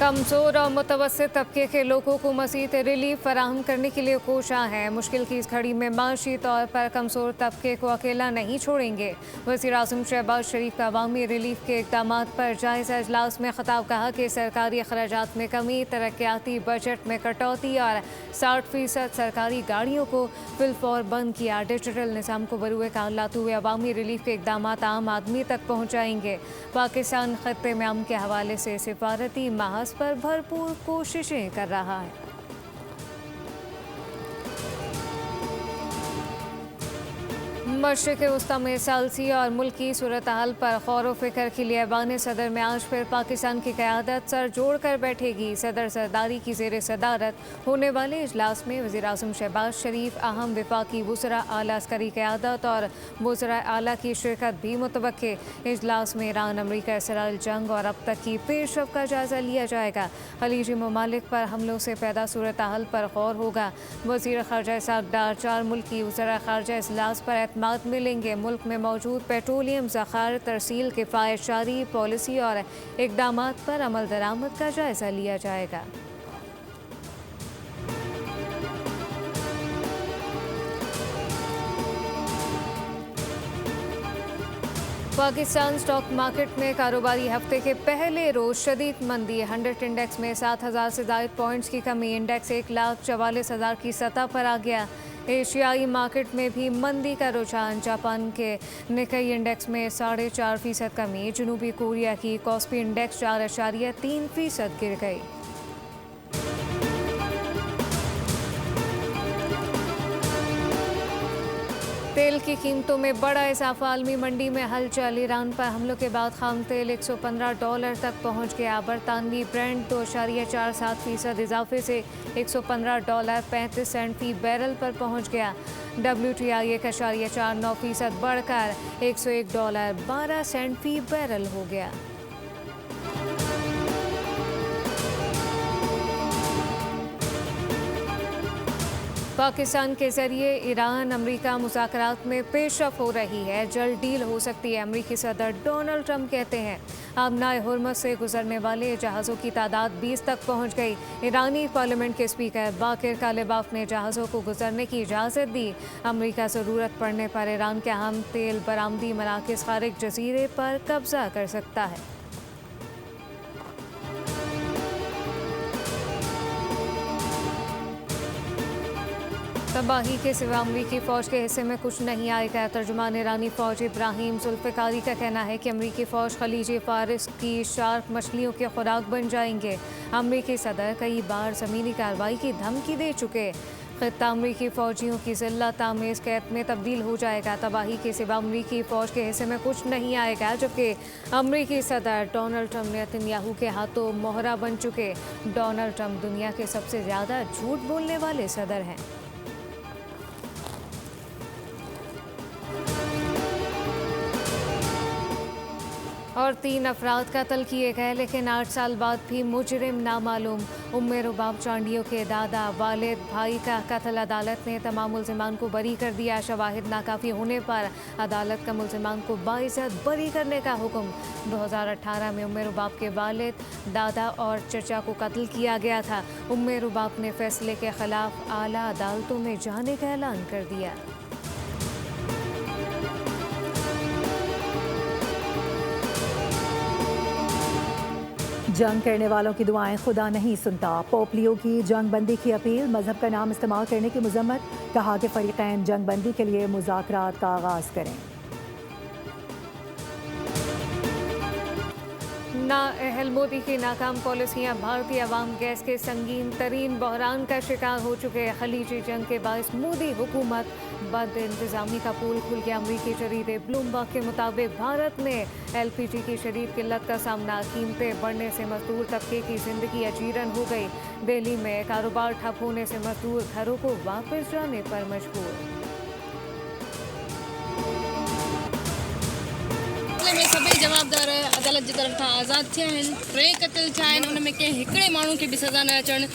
कमज़ोर और मुतवस्सित तबके के लोगों को मज़ीद रिलीफ फराहम करने के लिए कोशा है। मुश्किल की इस घड़ी में माशी तौर पर कमज़ोर तबके को अकेला नहीं छोड़ेंगे। वज़ीर-ए-आज़म शहबाज शरीफ का अवामी रिलीफ के इक़दामात पर जायज़ा इजलास में ख़िताब कहा कि सरकारी अखराजात में कमी, तरक्याती बजट में कटौती और 60% सरकारी गाड़ियों को फिलफौर बंद किया। डिजिटल निज़ाम को बरूए कार लाते हुए अवामी रिलीफ के इक़दामात आम आदमी तक पहुँचाएंगे। पाकिस्तान खत्ते में अमन के हवाले से सिफारती महाज पर भरपूर कोशिशें कर रहा है। मशरिक़ वस्ता में सालसी और मुल्की सूरत हाल पर गौर फिक्र के लिए ऐवान सदर में आज फिर पाकिस्तान की क़यादत सर जोड़ कर बैठेगी। सदर सरदारी की ज़ेर सदारत होने वाले इजलास में वज़ीर-ए-आज़म शहबाज शरीफ, अहम वफाकी वुज़रा, आला अस्करी क़यादत और वुज़रा आला की शिरकत भी मुतवक्के। इजलास में ईरान अमरीका इसराइल जंग और अब तक की पेशरफ़्त का जायज़ा लिया जाएगा। खलीजी ममालिक पर हमलों से पैदा सूरत हाल पर गौर होगा। वज़ीर ख़ारजा इसहाक़ डार, 4 मुल्की वुज़रा ख़ारजा इजलास पर एतमाद मिलेंगे। मुल्क में मौजूद पेट्रोलियम ज़खायर तरसील, किफ़ायत जारी पॉलिसी और इक़दामात पर अमल दरामद का जायज़ा लिया जाएगा। पाकिस्तान स्टॉक मार्केट में कारोबारी हफ्ते के पहले रोज शदीद मंदी। 100 इंडेक्स में 7,000 से ज़ायद पॉइंट्स की कमी। इंडेक्स 1,44,000 की सतह पर आ गया। एशियाई मार्केट में भी मंदी का रुझान। जापान के निकाई इंडेक्स में 4.5% कमी। जनूबी कोरिया की कॉस्पी इंडेक्स 4.3% गिर गई। तेल की कीमतों में बड़ा इजाफा। आलमी मंडी में हलचल। ईरान पर हमलों के बाद खाम तेल $115 तक पहुंच गया। बरतानवी ब्रेंट 2.47% इजाफे से $115.35 फी बैरल पर पहुंच गया। WTI 1.49% बढ़कर $101.12 फी बैरल हो गया। पाकिस्तान के जरिए ईरान अमरीका मुज़ाकरात में पेशरफ़ हो रही है। जल्द डील हो सकती है। अमरीकी सदर डोनाल्ड ट्रंप कहते हैं आबनाए हुर्मुज़ से गुजरने वाले जहाज़ों की तादाद 20 तक पहुंच गई। ईरानी पार्लियामेंट के स्पीकर बाकिर कालिबाफ ने जहाज़ों को गुजरने की इजाज़त दी। अमरीका ज़रूरत पड़ने पर ईरान के अहम तेल बरामदी मराकज़ खारिज जजीरे पर कब्जा कर सकता है। तबाही के सिवा अमरीकी फ़ौज के हिस्से में कुछ नहीं आएगा। तर्जुमान ईरानी फ़ौज इब्राहिम जुल्फ़िकारी का कहना है कि अमरीकी फ़ौज खलीजी फ़ारिस की शार्क मछलियों के खुराक बन जाएंगे। अमरीकी सदर कई बार ज़मीनी कार्रवाई की धमकी दे चुके। ख़ित्ता अमरीकी फ़ौजियों की ज़िल्लत आमेज़ कैद में तब्दील हो जाएगा। तबाही के सिवा अमरीकी फ़ौज के हिस्से में कुछ नहीं आएगा। जबकि अमरीकी सदर डोनाल्ड ट्रंप नेतन्याहू के हाथों मोहरा बन चुके। डोनाल्ड ट्रंप दुनिया के सबसे ज़्यादा झूठ बोलने वाले सदर हैं। और 3 अफराद कत्ल किए गए, लेकिन 8 साल बाद भी मुजरिम नामालूम। उम्मे रुबाब चांडियों के दादा, वालिद, भाई का कत्ल। अदालत ने तमाम मुल्ज़िमान को बरी कर दिया। शवाहिद नाकाफ़ी होने पर अदालत का मुल्ज़िमान को बाइज़्ज़त बरी करने का हुक्म। 2018 में उम्मे रुबाब के वालिद, दादा और चचा को कत्ल किया गया था। उम्मे रुबाब ने फैसले के खिलाफ आला अदालतों में जाने का ऐलान कर दिया। जंग करने वालों की दुआएं खुदा नहीं सुनता। पोप लियो की जंग बंदी की अपील, मजहब का नाम इस्तेमाल करने की मजम्मत। कहा कि फरीकैन जंग बंदी के लिए मुज़ाकरात का आगाज़ करें। नाअहल मोदी की नाकाम पॉलिसियां भारतीय अवाम गैस के संगीन तरीन बहरान का शिकार हो चुके हैं। खलीजी जंग के बायस मोदी हुकूमत बद इंतजामी का पुल खुल गया। अमरीकी जरीदे ब्लूमबर्ग के मुताबिक भारत में LPG की शदीद किल्लत का सामना। कीमतें बढ़ने से मजदूर तबके की जिंदगी अजीरन हो गई। दिल्ली में कारोबार ठप होने से मजदूर घरों को वापस जाने पर मजबूर। में सभई जवाबदार अदालत जी तरफ़ खां आज़ाद थिया आहिनि। 3 क़त्ल थिया आहिनि। उन में कंहिं हिकिड़े माण्हू खे बि सज़ा न अचणु।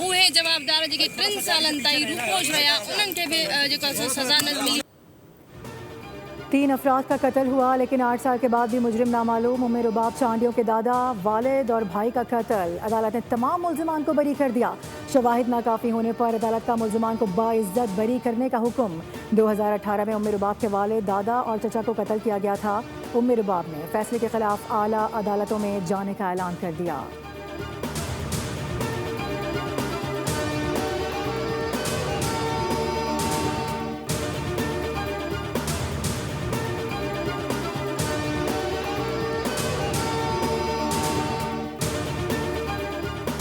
उहे जवाबदार जेके 3 सालनि ताईं रुपोश रहिया, उन्हनि खे बि जेको सज़ा न मिली। 3 अफराद का कत्ल हुआ, लेकिन 8 साल के बाद भी मुजरिम नामालूम। उम्र रुबाब चांडियों के दादा, वालिद और भाई का कत्ल। अदालत ने तमाम मुल्जिमान को बरी कर दिया। शवाहिद नाकाफी होने पर अदालत का मुल्जिमान को बाइज्जत बरी करने का हुक्म। 2018 में उम्र रुबाब के वालिद, दादा और चचा को कत्ल किया गया था। उम्र रुबाब ने फैसले के खिलाफ आला अदालतों में जाने का ऐलान कर दिया।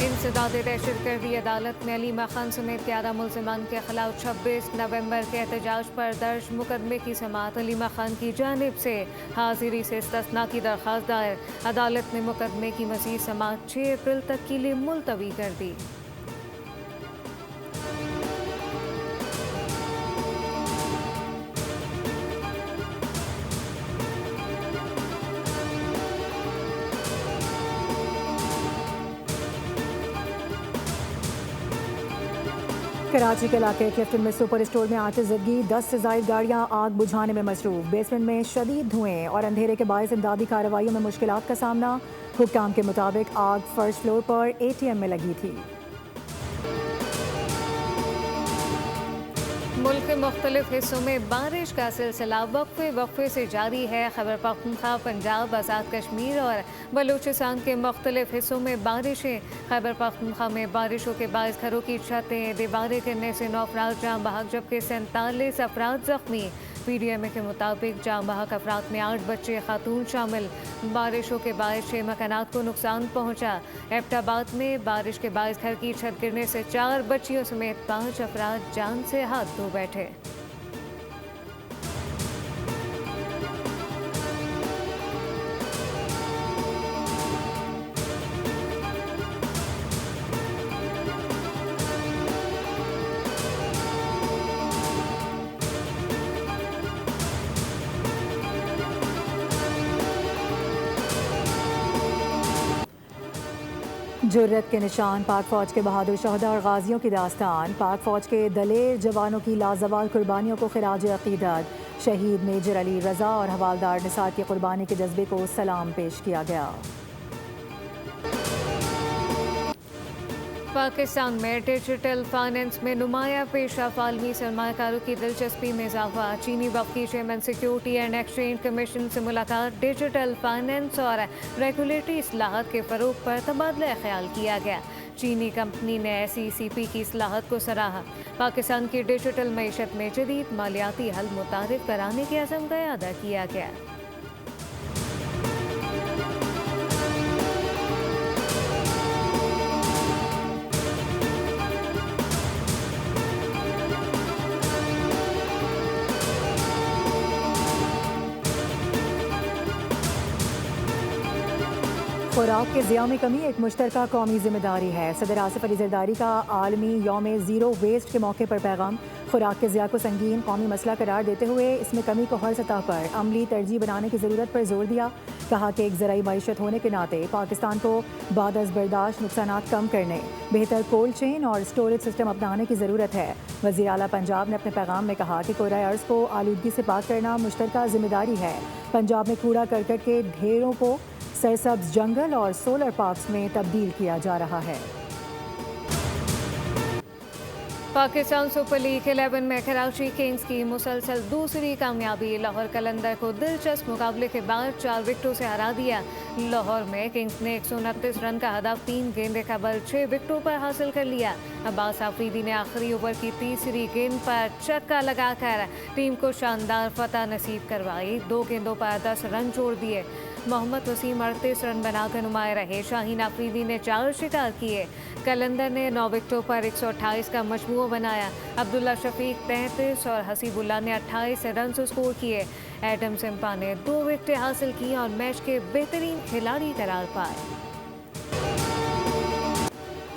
इंसदाद दहशतगर्दी अदालत में अलीमा खान समेत 11 मुल्जिमान के खिलाफ 26 नवंबर के एहतजाज पर दर्ज मुकदमे की समाअत अलीमा खान की जानिब से हाजिरी से इस्तिस्ना की दरख्वास्त दायर। अदालत ने मुकदमे की मज़ीद समाअत 6 अप्रैल तक के लिए मुलतवी कर दी। कराची के इलाके क्लिफ्टन में सुपर स्टोर में आतिश ज़दगी, 10 से ज़ायद गाड़ियां आग बुझाने में मसरूफ। बेसमेंट में शदीद धुएं और अंधेरे के बायस इमदादी कार्रवाइयों में मुश्किलात का सामना। हुक्काम के मुताबिक आग फर्स्ट फ्लोर पर ATM में लगी थी। मुल्क के मुख्तलिफ हिस्सों में बारिश का सिलसिला वक्फे से जारी है। खैबर पख्तूनख्वा, पंजाब, आज़ाद कश्मीर और बलूचिस्तान के मुख्तलिफ हिस्सों में बारिशें। खैबर पख्तूनख्वा में बारिशों के बायस घरों की छतें दीवारें गिरने से 9 अफराद जाम बहक जबकि 47 अफराद जख्मी। PDMA के मुताबिक जाम बहक अफराद में 8 बच्चे खातून शामिल। बारिशों के बायस 6 मकानात को नुकसान पहुंचा। एबटाबाद में बारिश के बायस घर की छत गिरने से 4 बच्चियों समेत 5 अफराद जान से हाथ धो बैठे। जुर्रत के निशान, पाक फौज के बहादुर शहदा और गाजियों की दास्तान। पाक फौज के दलेर जवानों की लाजवाल कुर्बानियों को खिराज अकीदत। शहीद मेजर अली रजा और हवालदार निसार की कुर्बानी के जज्बे को सलाम पेश किया गया। पाकिस्तान में डिजिटल फाइनेंस में नुमाया पेशा फालमी सरमाकारों की दिलचस्पी में इजाफा। चीनी वक्त की chairman security and exchange commission से मुलाकात। डिजिटल फाइनेंस और रेगुलेटरी इस्लाहत के फ़रोग पर तबादला ख्याल किया गया। चीनी कंपनी ने SECP की इस्लाहत को सराहा। पाकिस्तान की डिजिटल मईशत में जदीद मालियाती हल मुतारिफ कराने के अज़म का अदा किया गया। खुराक के ज़िया में कमी एक मुश्तरका कौमी जिम्मेदारी है। सदर आसिफ अली जरदारी का आलमी यौम ज़ीरो वेस्ट के मौके पर पैगाम। खुराक के ज़िया को संगीन कौमी मसला करार देते हुए इसमें कमी को हर सतह पर अमली तरजीह बनाने की ज़रूरत पर जोर दिया। कहा कि एक ज़राई मईशत होने के नाते पाकिस्तान को बाद अज़ बर्दाश्त नुकसानात कम करने, बेहतर कोल्ड चेन और स्टोरेज सिस्टम अपनाने की ज़रूरत है। वज़ीर आला पंजाब ने अपने पैगाम में कहा कि कोराए अर्ज़ को आलूदगी से पाक करना मुश्तरका जिम्मेदारी है। पंजाब में कूड़ा करकट के ढेरों को सरसब्ज जंगल और सोलर पार्क्स में तब्दील किया जा रहा है। पाकिस्तान सुपर लीग 11 में कराची किंग्स की मुसलसल दूसरी कामयाबी। लाहौर कलंदर को दिलचस्प मुकाबले के बाद 4 विकेटों से हरा दिया। लाहौर में किंग्स ने 129 रन का हदफ 3 गेंदे का बल 6 विकेटों पर हासिल कर लिया। अब्बास आफरीदी ने आखिरी ओवर की तीसरी गेंद पर छक्का लगाकर टीम को शानदार फतह नसीब करवाई। 2 गेंदों पर 10 रन जोड़ दिए। मोहम्मद वसीम 38 रन बनाकर नुमाए रहे। शाहीन आफरीदी ने 4 शिकार किए। कलंदर ने 9 विकेटों पर 128 का मजमू बनाया। अब्दुल्ला शफीक 33 और हसीबुल्ला ने 28 रन स्कोर किए। एडम सिम्पा ने 2 विकेटें हासिल की और मैच के बेहतरीन खिलाड़ी करार पाए।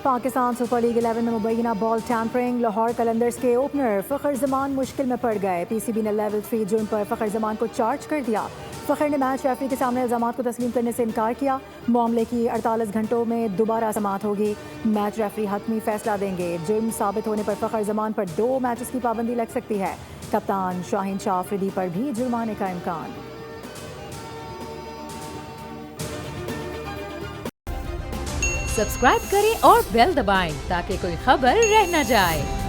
पाकिस्तान सुपर लीग 11 में मुबैना बॉल टैंपरिंग। लाहौर कलंदर्स के ओपनर फ़खर जमान मुश्किल में पड़ गए। PCB ने लेवल 3 जुर्म पर फ़खर जमान को चार्ज कर दिया। फ़खर ने मैच रेफरी के सामने इल्ज़ामात को तस्लीम करने से इनकार किया। मामले की 48 घंटों में दोबारा समाअत होगी। मैच रेफरी हतमी फैसला देंगे। जुर्म साबित होने पर फ़खर जमान पर 2 मैचेस की पाबंदी लग सकती है। कप्तान शाहीन शाह अफरीदी पर भी जुर्माने का इम्कान। सब्सक्राइब करें और बेल दबाएं ताकि कोई खबर रह न जाए।